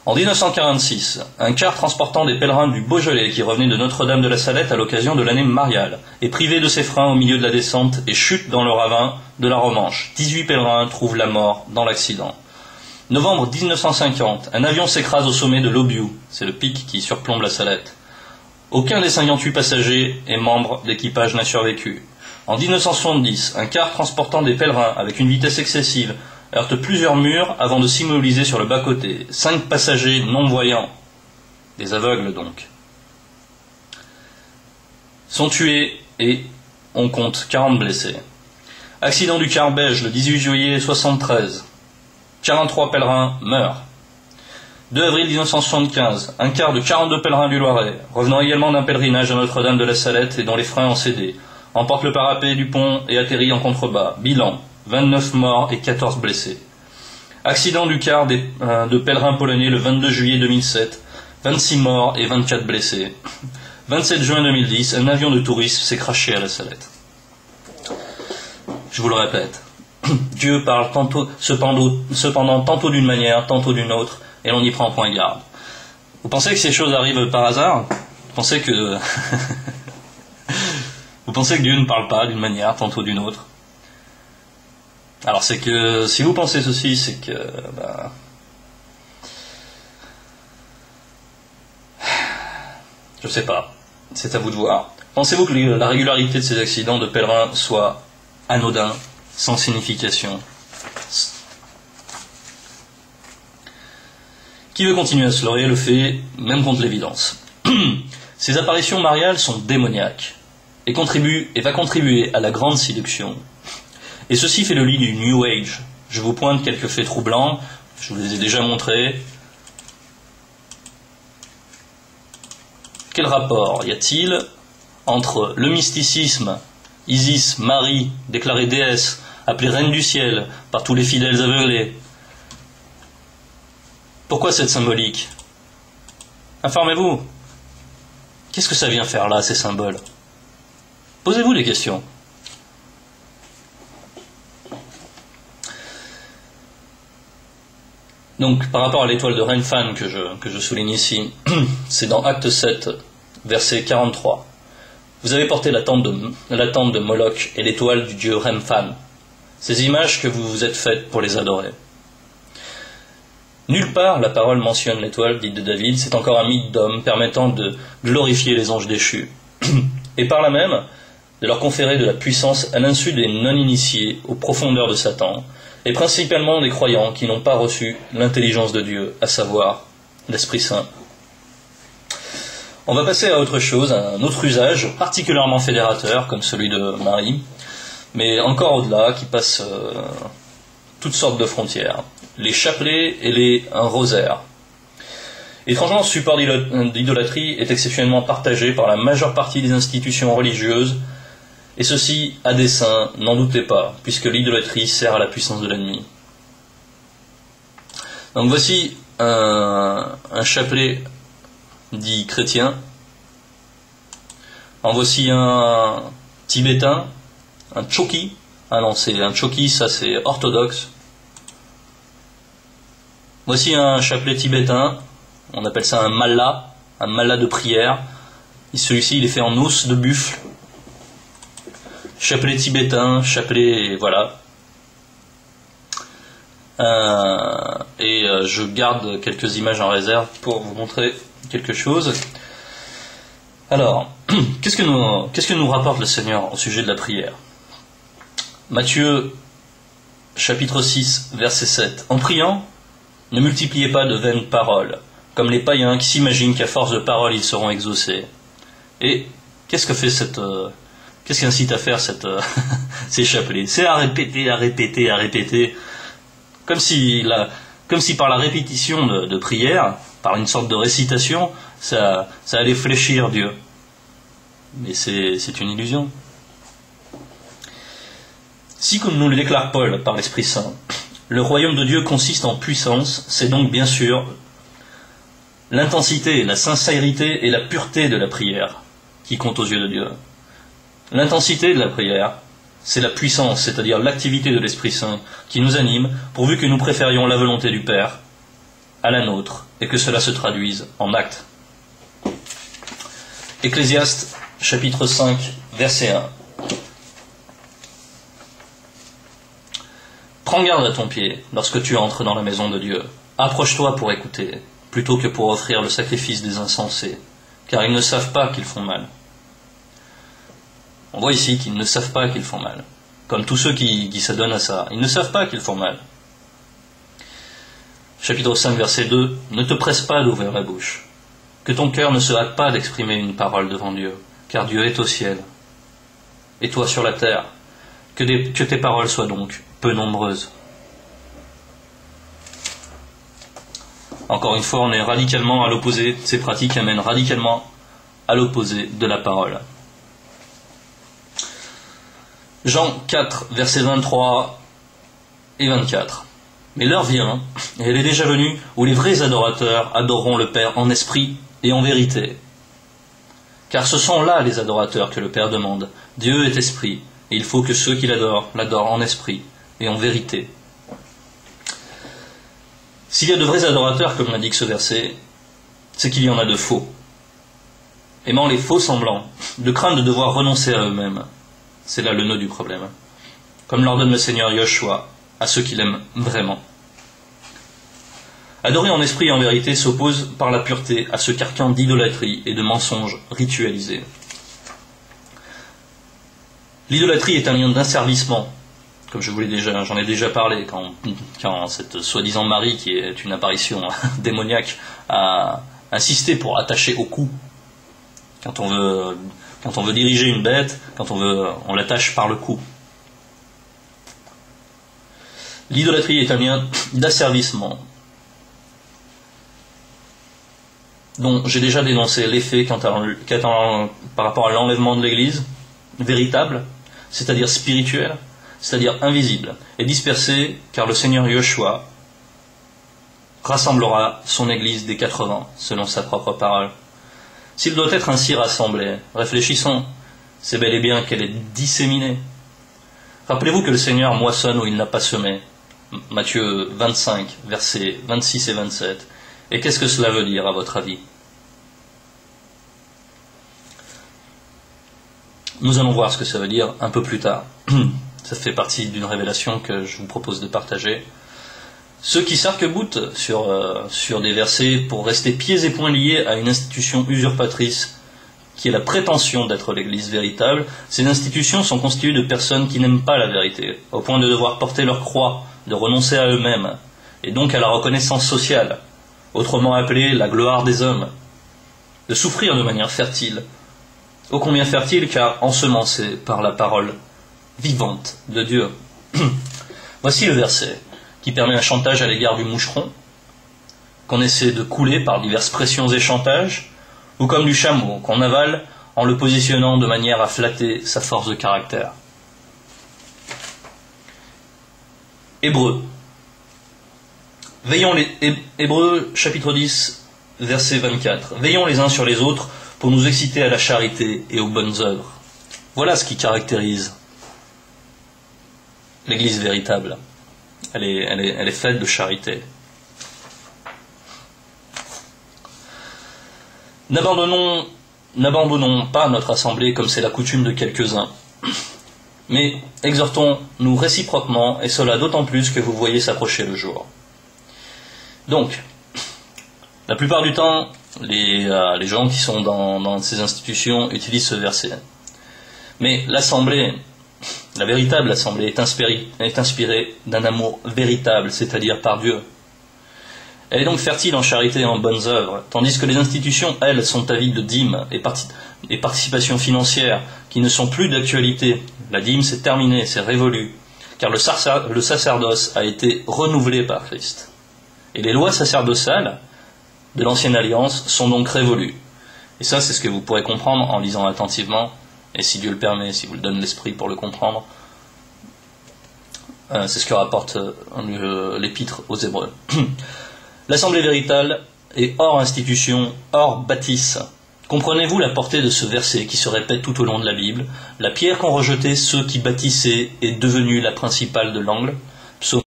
En 1946, un car transportant des pèlerins du Beaujolais qui revenaient de Notre-Dame de la Salette à l'occasion de l'année mariale est privé de ses freins au milieu de la descente et chute dans le ravin de la Romanche. 18 pèlerins trouvent la mort dans l'accident. Novembre 1950, un avion s'écrase au sommet de l'Obiu, c'est le pic qui surplombe la Salette. Aucun des 58 passagers et membres d'équipage n'a survécu. En 1970, un car transportant des pèlerins avec une vitesse excessive heurte plusieurs murs avant de s'immobiliser sur le bas-côté. 5 passagers non-voyants, des aveugles donc, sont tués et on compte 40 blessés. Accident du car belge le 18 juillet 1973. 43 pèlerins meurent. 2 avril 1975, un car de 42 pèlerins du Loiret, revenant également d'un pèlerinage à Notre-Dame de la Salette et dont les freins ont cédé, emporte le parapet du pont et atterrit en contrebas. Bilan, 29 morts et 14 blessés. Accident du car de pèlerins polonais le 22 juillet 2007, 26 morts et 24 blessés. 27 juin 2010, un avion de tourisme s'est crashé à la Salette. Je vous le répète, Dieu parle cependant tantôt d'une manière, tantôt d'une autre, et l'on n'y prend point garde. Vous pensez que ces choses arrivent par hasard ? Vous pensez que Dieu ne parle pas d'une manière, tantôt d'une autre ? Alors c'est que, si vous pensez ceci, c'est que, je sais pas, c'est à vous de voir. Pensez-vous que la régularité de ces accidents de pèlerins soit anodin, sans signification ? Qui veut continuer à se leurrer le fait, même contre l'évidence. Ces apparitions mariales sont démoniaques, et va contribuer à la grande séduction. Et ceci fait le lit du New Age. Je vous pointe quelques faits troublants, je vous les ai déjà montrés. Quel rapport y a-t-il entre le mysticisme, Isis, Marie, déclarée déesse, appelée reine du ciel par tous les fidèles aveuglés? Pourquoi cette symbolique? Informez-vous. Qu'est-ce que ça vient faire là, ces symboles? Posez-vous des questions. Donc, par rapport à l'étoile de Remphan que je souligne ici, c'est dans Acte 7, verset 43. Vous avez porté la tente de Moloch et l'étoile du dieu Remphan, ces images que vous vous êtes faites pour les adorer. Nulle part la parole mentionne l'étoile dite de David, c'est encore un mythe d'homme permettant de glorifier les anges déchus, et par là même de leur conférer de la puissance à l'insu des non-initiés aux profondeurs de Satan, et principalement des croyants qui n'ont pas reçu l'intelligence de Dieu, à savoir l'Esprit Saint. On va passer à autre chose, à un autre usage particulièrement fédérateur, comme celui de Marie, mais encore au-delà, qui passe toutes sortes de frontières. Les chapelets et les rosaires. Étrangement, ce support d'idolâtrie est exceptionnellement partagé par la majeure partie des institutions religieuses, et ceci à dessein, n'en doutez pas, puisque l'idolâtrie sert à la puissance de l'ennemi. Donc voici un chapelet dit chrétien. En voici un tibétain, un choki. Ah non, c'est un choki, ça c'est orthodoxe. Voici un chapelet tibétain, on appelle ça un malla de prière. Celui-ci il est fait en os de buffle. Chapelet tibétain, chapelet, voilà. Je garde quelques images en réserve pour vous montrer quelque chose. Alors, qu'est-ce que nous rapporte le Seigneur au sujet de la prière? Matthieu, chapitre 6, verset 7. En priant, ne multipliez pas de vaines paroles, comme les païens qui s'imaginent qu'à force de paroles ils seront exaucés. Et qu'est-ce qui incite à faire ces chapelets? C'est à répéter, comme si par la répétition de prière, par une sorte de récitation, ça allait fléchir Dieu. Mais c'est une illusion. Si, comme nous le déclare Paul par l'Esprit Saint, le royaume de Dieu consiste en puissance, c'est donc bien sûr l'intensité, la sincérité et la pureté de la prière qui compte aux yeux de Dieu. L'intensité de la prière, c'est la puissance, c'est-à-dire l'activité de l'Esprit Saint qui nous anime, pourvu que nous préférions la volonté du Père à la nôtre et que cela se traduise en actes. Ecclésiaste, chapitre 5, verset 1. Prends garde à ton pied lorsque tu entres dans la maison de Dieu. Approche-toi pour écouter, plutôt que pour offrir le sacrifice des insensés, car ils ne savent pas qu'ils font mal. On voit ici qu'ils ne savent pas qu'ils font mal. Comme tous ceux qui s'adonnent à ça, ils ne savent pas qu'ils font mal. Chapitre 5, verset 2. Ne te presse pas d'ouvrir la bouche. Que ton cœur ne se hâte pas d'exprimer une parole devant Dieu, car Dieu est au ciel, et toi sur la terre. Que tes paroles soient donc peu nombreuses. Encore une fois, on est radicalement à l'opposé. Ces pratiques amènent radicalement à l'opposé de la parole. Jean 4, versets 23 et 24. Mais l'heure vient, et elle est déjà venue, où les vrais adorateurs adoreront le Père en esprit et en vérité. Car ce sont là les adorateurs que le Père demande. Dieu est esprit, et il faut que ceux qui l'adorent en esprit et en vérité. S'il y a de vrais adorateurs, comme l'indique ce verset, c'est qu'il y en a de faux. Aimant les faux semblants, de crainte de devoir renoncer à eux-mêmes. C'est là le nœud du problème. Comme l'ordonne le Seigneur Yoshua à ceux qui l'aiment vraiment. Adorer en esprit et en vérité s'oppose par la pureté à ce carcan d'idolâtrie et de mensonges ritualisés. L'idolâtrie est un lien d'asservissement, comme j'en ai déjà parlé, quand cette soi-disant Marie, qui est une apparition démoniaque, a insisté pour attacher au cou. Quand on veut diriger une bête, on l'attache par le cou. L'idolâtrie est un lien d'asservissement, dont j'ai déjà dénoncé l'effet par rapport à l'enlèvement de l'Église, véritable, c'est-à-dire spirituel, c'est-à-dire invisible, et dispersé, car le Seigneur Yoshua rassemblera son Église des 80, selon sa propre parole. S'il doit être ainsi rassemblé, réfléchissons, c'est bel et bien qu'elle est disséminée. Rappelez-vous que le Seigneur moissonne où il n'a pas semé. Matthieu 25, versets 26 et 27. Et qu'est-ce que cela veut dire, à votre avis? Nous allons voir ce que ça veut dire un peu plus tard. Ça fait partie d'une révélation que je vous propose de partager. Ceux qui s'arc-boutent sur des versets pour rester pieds et poings liés à une institution usurpatrice qui a la prétention d'être l'Église véritable, ces institutions sont constituées de personnes qui n'aiment pas la vérité, au point de devoir porter leur croix, de renoncer à eux-mêmes, et donc à la reconnaissance sociale, autrement appelée la gloire des hommes, de souffrir de manière fertile, ô combien fertile car ensemencée par la parole vivante de Dieu. Voici le verset qui permet un chantage à l'égard du moucheron, qu'on essaie de couler par diverses pressions et chantages, ou comme du chameau qu'on avale en le positionnant de manière à flatter sa force de caractère. Hébreux. Hébreux chapitre 10, verset 24. Veillons les uns sur les autres pour nous exciter à la charité et aux bonnes œuvres. Voilà ce qui caractérise l'Église véritable. Elle est faite de charité. N'abandonnons pas notre assemblée comme c'est la coutume de quelques-uns, mais exhortons-nous réciproquement, et cela d'autant plus que vous voyez s'approcher le jour. Donc, la plupart du temps, les gens qui sont dans ces institutions utilisent ce verset. Mais l'assemblée, la véritable assemblée, est inspirée d'un amour véritable, c'est-à-dire par Dieu. Elle est donc fertile en charité et en bonnes œuvres, tandis que les institutions, elles, sont avides de dîmes et participations financières qui ne sont plus d'actualité. La dîme, c'est terminé, c'est révolu, car le sacerdoce a été renouvelé par Christ. Et les lois sacerdotales de l'ancienne alliance sont donc révolues. Et ça, c'est ce que vous pourrez comprendre en lisant attentivement, et si Dieu le permet, si vous le donne l'esprit pour le comprendre. C'est ce que rapporte l'épître aux Hébreux. L'assemblée véritable est hors institution, hors bâtisse. Comprenez-vous la portée de ce verset qui se répète tout au long de la Bible? La pierre qu'ont rejetée ceux qui bâtissaient est devenue la principale de l'angle. Psaume